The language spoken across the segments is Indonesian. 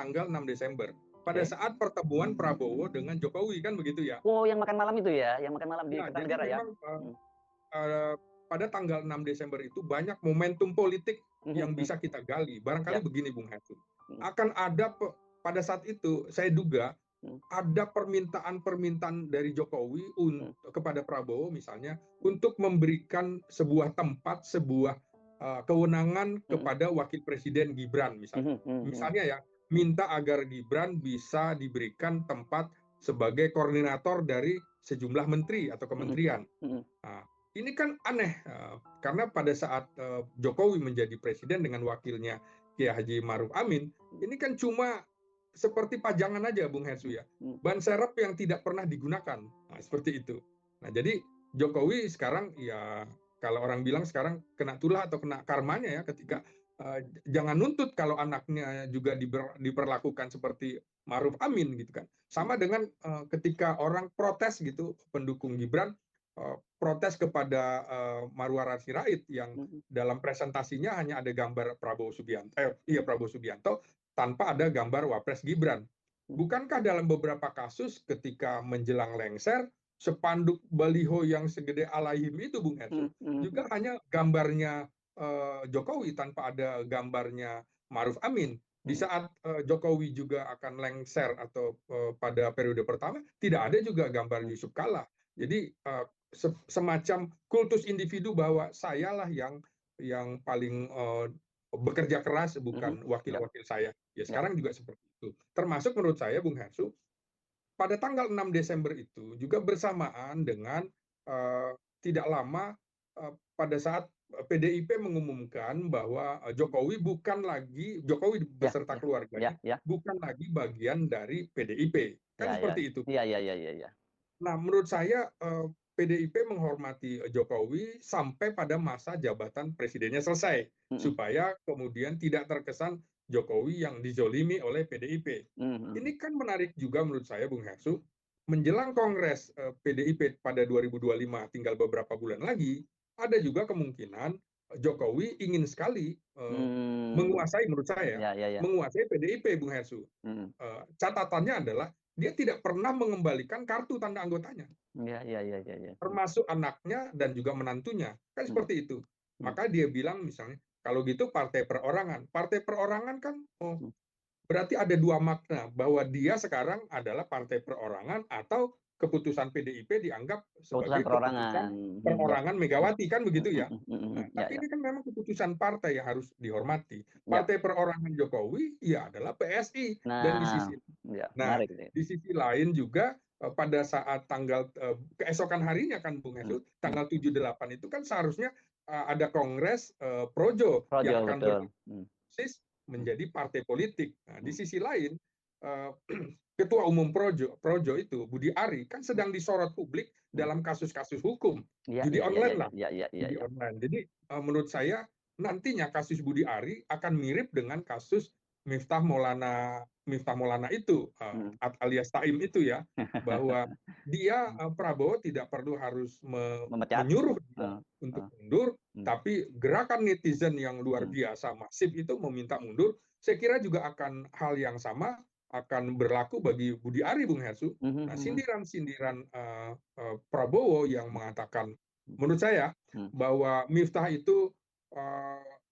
tanggal 6 Desember. Pada Oke. saat pertemuan Prabowo dengan Jokowi, kan begitu ya? Oh, yang makan malam itu ya? Yang makan malam di Ya, jadi Kertanegara ya? memang Mhm. pada tanggal 6 Desember itu banyak momentum politik Mhm yang mhm. bisa kita gali. Barangkali Ya. begini, Bung Hetsu. Mhm Akan ada pada saat itu, saya duga mhm ada permintaan-permintaan dari Jokowi mhm kepada Prabowo misalnya untuk memberikan sebuah tempat, sebuah kewenangan mhm kepada Wakil Presiden Gibran misalnya. mhm mhm mhm. Misalnya ya, minta agar Gibran bisa diberikan tempat sebagai koordinator dari sejumlah menteri atau Mhm kementerian. mhm Nah, ini kan aneh karena pada saat Jokowi menjadi presiden dengan wakilnya Kiai Haji Maruf Amin, ini kan cuma seperti pajangan aja, Bung Hetsu mhm ya. mhm. Ban serep yang tidak pernah digunakan. Nah, seperti itu. Nah, jadi Jokowi sekarang ya kalau orang bilang sekarang kena tulah atau kena karmanya ya ketika jangan nuntut kalau anaknya juga diperlakukan seperti Maruf Amin gitu kan. Sama dengan ketika orang protes gitu pendukung Gibran protes kepada Marwara Sirait yang Mhm. dalam presentasinya hanya ada gambar Prabowo Subianto tanpa ada gambar Wapres Gibran. Mhm. Bukankah dalam beberapa kasus ketika menjelang lengser, spanduk baliho yang segede Alaihim itu, Bung Hetsu, Mhm mhm juga hanya gambarnya Jokowi tanpa ada gambarnya Maruf Amin. Di mhm. saat Jokowi juga akan lengser atau pada periode pertama, tidak ada juga gambar Mhm Yusuf Kala. mhm. Jadi semacam kultus individu bahwa sayalah yang paling bekerja keras, Mhm. bukan Ya wakil-wakil saya. Ya ya. sekarang juga seperti itu. Termasuk menurut saya, Bung Hersu, pada tanggal 6 Desember itu juga bersamaan dengan tidak lama pada saat PDIP mengumumkan bahwa Jokowi Ya beserta ya. Ya keluarganya ya. bukan lagi bagian dari PDIP. Kan Ya ya. seperti itu. Iya iya iya iya iya. Nah, menurut saya PDIP menghormati Jokowi sampai pada masa jabatan presidennya selesai, Mhm. supaya kemudian tidak terkesan Jokowi yang dizolimi oleh PDIP. Mhm mhm. Ini kan menarik juga menurut saya, Bung Hersu, menjelang Kongres PDIP pada 2025, tinggal beberapa bulan lagi, ada juga kemungkinan Jokowi ingin sekali Mmm. menguasai, menurut saya, Ya ya ya. menguasai PDIP, Bung Hersu. Mhm. Catatannya adalah dia tidak pernah mengembalikan kartu tanda anggotanya, Iya iya iya iya iya. termasuk anaknya dan juga menantunya. Kan Mhm seperti itu. mhm Maka dia bilang misalnya, kalau gitu partai perorangan. Partai perorangan kan mhm. berarti ada dua makna, bahwa dia sekarang adalah partai perorangan atau keputusan PDIP dianggap Keputusan sebagai perorangan. keputusan Mhm, ya. perorangan Megawati, kan begitu Mhm ya. mhm mhm. Nah, Ya tapi ya. ini kan memang keputusan partai yang harus dihormati. Ya. Partai perorangan Jokowi ya adalah PSI, dan di Nah, sisi ya Nah, menarik ini. di sisi lain juga pada saat keesokan harinya kan Bung Mhm Hesu, mhm. tanggal 7-8 itu kan seharusnya ada kongres Projo Projo, yang akan betul. Mhm berbasis mhm menjadi partai politik. Nah, di mhm sisi lain eh, Ketua Umum Projo itu Budi Ari kan mhm sedang disorot publik mhm. dalam kasus-kasus hukum, Iya judi iya iya iya online lah, iya iya iya judi iya. online. Jadi menurut saya nantinya kasus Budi Ari akan mirip dengan kasus Miftah Maulana itu, Mhm. alias Taim itu ya, bahwa dia Prabowo tidak perlu harus Memecat. menyuruh dia Heeh untuk heeh. mundur, Mhm tapi gerakan netizen yang luar mhm biasa masif itu meminta mundur. Saya kira juga akan hal yang sama akan berlaku bagi Budi Ari, Bung Hersu. mhm Nah, mhm sindiran-sindiran Prabowo yang mhm mengatakan, menurut saya, mhm bahwa Miftah itu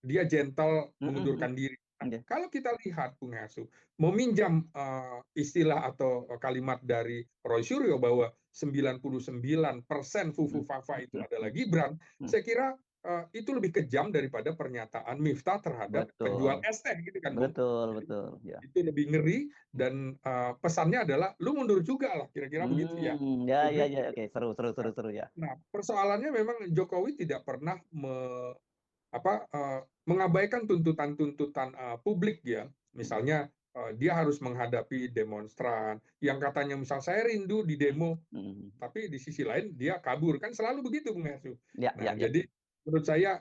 dia gentle mhm mhm. mengundurkan diri. Nah, Iya. kalau kita lihat, Bung Hersu, meminjam istilah atau kalimat dari Roy Suryo bahwa 99% Fufu Mhm Fafa itu mhm adalah mhm Gibran, mhm. saya kira itu lebih kejam daripada pernyataan Miftah terhadap penjual Betul. es teh gitu kan, Bung. Betul Jadi betul, ya. itu lebih ngeri, dan pesannya adalah lu mundur juga lah, kira-kira begitu ya. Ya ya Publik ya, juga. oke, seru seru seru Nah, seru, ya. nah, persoalannya memang Jokowi tidak pernah mengabaikan tuntutan-tuntutan publik ya. Mhm Misalnya dia harus menghadapi demonstran yang katanya misal saya rindu di demo, mhm. tapi di sisi lain dia kabur, kan selalu begitu, Bung Hesu. Ya ya Nah, ya. jadi menurut saya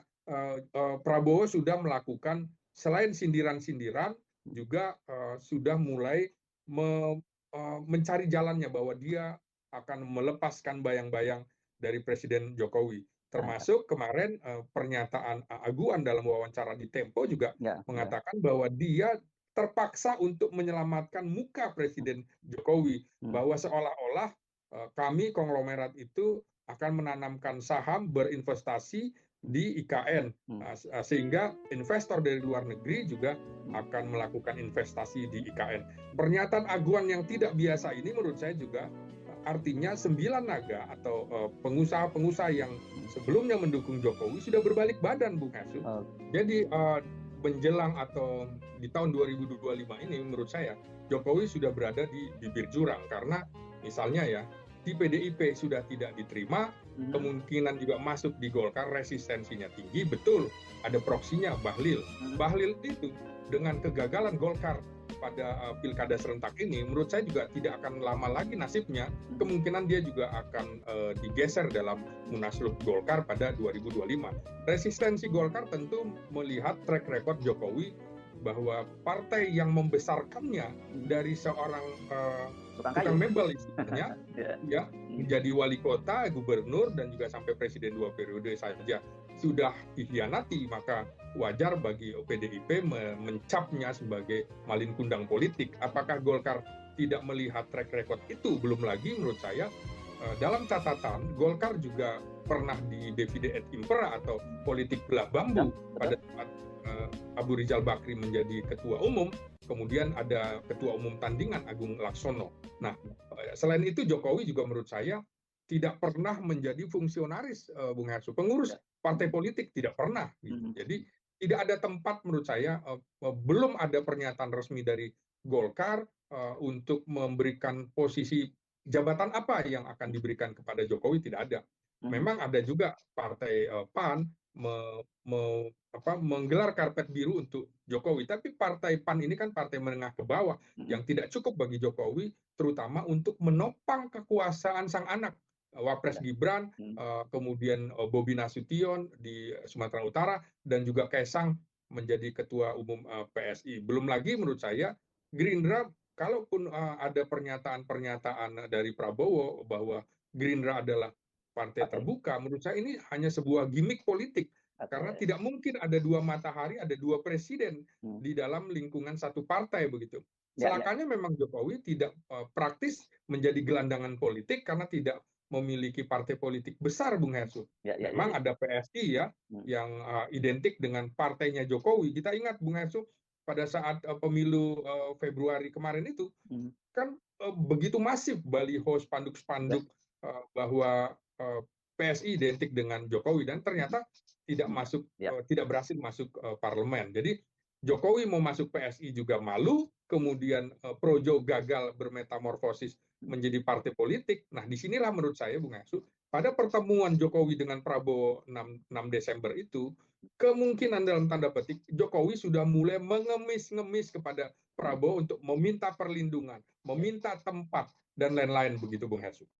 Prabowo sudah melakukan selain sindiran-sindiran Mhm juga sudah mulai mencari jalannya bahwa dia akan melepaskan bayang-bayang dari Presiden Jokowi. Mantap. Termasuk kemarin pernyataan Aguan dalam wawancara di Tempo juga Ya ya. mengatakan bahwa dia terpaksa untuk menyelamatkan muka Presiden Jokowi, Hmm. bahwa seolah-olah kami konglomerat itu akan menanamkan saham berinvestasi di IKN, sehingga investor dari luar negeri juga akan melakukan investasi di IKN. Pernyataan aguan yang tidak biasa ini menurut saya juga artinya 9 naga atau pengusaha-pengusaha yang sebelumnya mendukung Jokowi sudah berbalik badan, Bung Hesu. Jadi menjelang atau di tahun 2025 ini menurut saya Jokowi sudah berada di bibir jurang, karena misalnya ya di PDIP sudah tidak diterima, kemungkinan juga masuk di Golkar, resistensinya tinggi, betul ada proksinya Bahlil. Bahlil itu dengan kegagalan Golkar pada pilkada serentak ini, menurut saya juga tidak akan lama lagi nasibnya, kemungkinan dia juga akan digeser dalam Munaslup Golkar pada 2025. Resistensi Golkar tentu melihat track record Jokowi, bahwa partai yang membesarkannya dari seorang tukang mebel istilahnya, ya, menjadi wali kota, gubernur, dan juga sampai presiden 2 periode saja sudah dikhianati, maka wajar bagi PDIP mencapnya sebagai malin kundang politik. Apakah Golkar tidak melihat track record itu? Belum lagi menurut saya dalam catatan Golkar juga pernah di divide et impera atau politik belah bambu pada saat Abu Rizal Bakri menjadi ketua umum, kemudian ada ketua umum tandingan Agung Laksono. Nah, selain itu Jokowi juga menurut saya tidak pernah menjadi fungsionaris, Bung Hersu, pengurus partai politik tidak pernah. Gitu. Jadi tidak ada tempat menurut saya, belum ada pernyataan resmi dari Golkar untuk memberikan posisi jabatan apa yang akan diberikan kepada Jokowi, tidak ada. Memang ada juga partai PAN menggelar karpet biru untuk Jokowi, tapi partai PAN ini kan partai menengah ke bawah yang tidak cukup bagi Jokowi, terutama untuk menopang kekuasaan sang anak, Wapres Gibran, kemudian Bobi Nasution di Sumatera Utara, dan juga Kaisang menjadi ketua umum PSI. Belum lagi menurut saya Gerindra, kalaupun ada pernyataan-pernyataan dari Prabowo bahwa Gerindra adalah partai terbuka, menurut saya ini hanya sebuah gimmick politik. Karena tidak mungkin ada dua matahari, ada dua presiden di dalam lingkungan satu partai begitu. Celakanya memang Jokowi tidak praktis menjadi gelandangan politik karena tidak memiliki partai politik besar, Bung Hersu. Memang ada PSI ya, yang identik dengan partainya Jokowi. Kita ingat, Bung Hersu, pada saat pemilu Februari kemarin itu, kan begitu masif baliho, spanduk-spanduk bahwa PSI identik dengan Jokowi, dan ternyata tidak berhasil masuk parlemen. Jadi Jokowi mau masuk PSI juga malu, kemudian Projo gagal bermetamorfosis menjadi partai politik. Nah, disinilah menurut saya, Bung Hersu, pada pertemuan Jokowi dengan Prabowo 6 Desember itu, kemungkinan dalam tanda petik Jokowi sudah mulai mengemis-ngemis kepada Prabowo untuk meminta perlindungan, meminta tempat, dan lain-lain begitu, Bung Hersu.